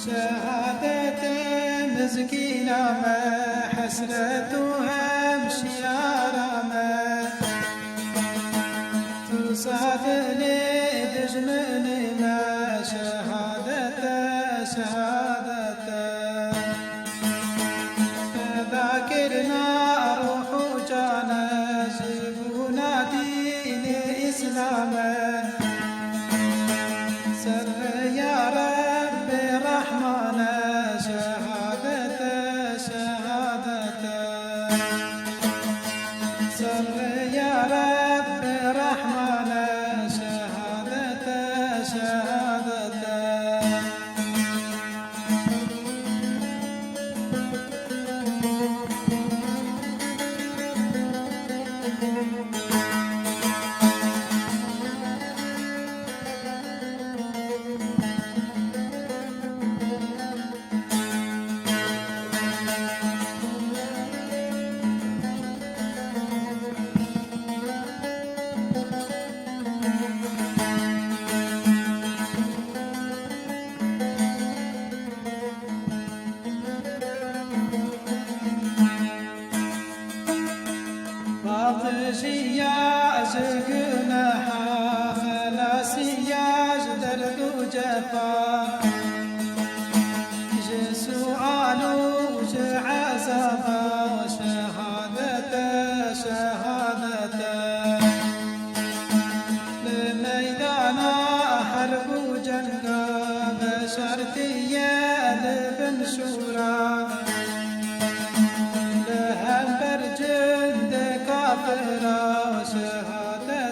شهادة مسكينة ما حسرتها مشيارة ما تصاد لي دجمني ما شهادة فذاكرنا روح جانا جبونا دين إسلاما سر يا رب رحمنا شهادة سر يا رب رحمنا شهادة باطشيا جناحا خلاصيا درد وجفا سؤال وعذابا شهادة لميدان حرب وجنقا بشرتيا لبن شورا لهم برجند كافرا شهادة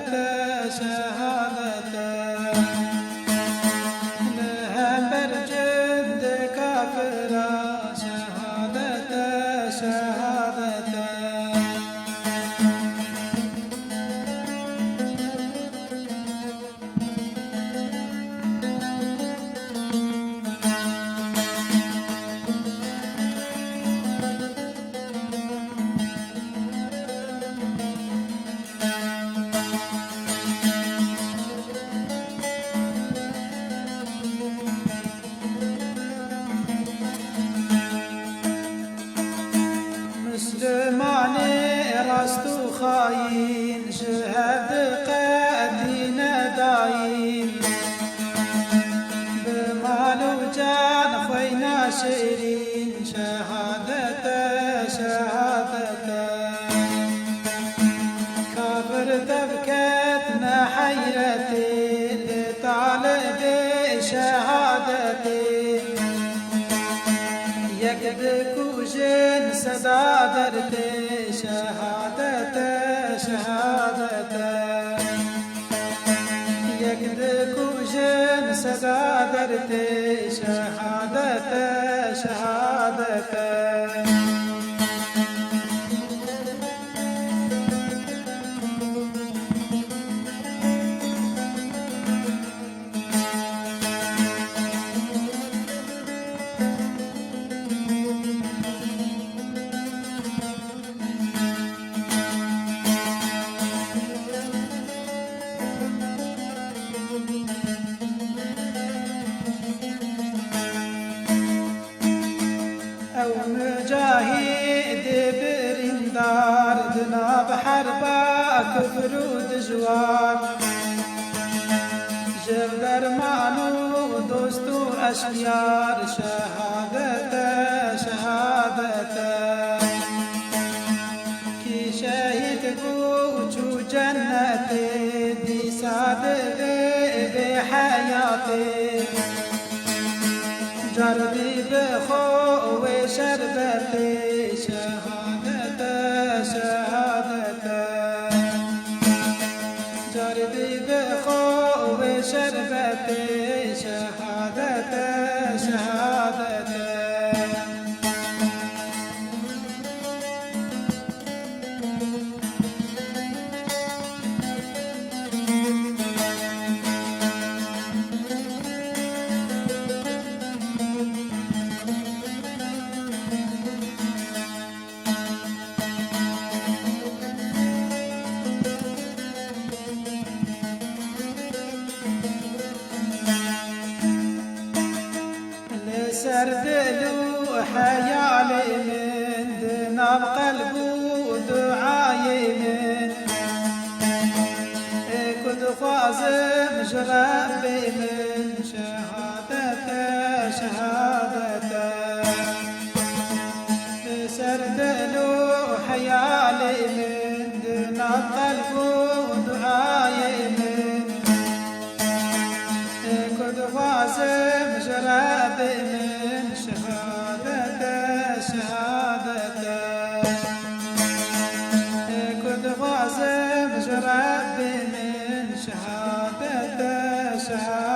لهم برجند كافرا شهادة مسلماني راستو خاين شهد قدينا داين بمال وجان خوينا شيرين شهادة كافر تبكتنا حيرتي لطالب شهادتي يكدك وجن سدادرتي شهادة يكدك وجن سدادرتي شهادة أو مجاهد برندار دنا بحربا كفر ودجوار جردر مانو دوستو أشيار شهادة كي شهيد قوتو جنتي دي صادق بحياتي جربي بخو شربتي شهادة جربي بخو شربتي شهادة سردلو حيالي من دنا بقلب ودعاي من كنت خازم جربي من شهادته شهادته سردلو حيالي من دنا بقلب ودعاي من كنت خازم جربي من شهادته شهادته كنت خازم جربي من شهادته شهادته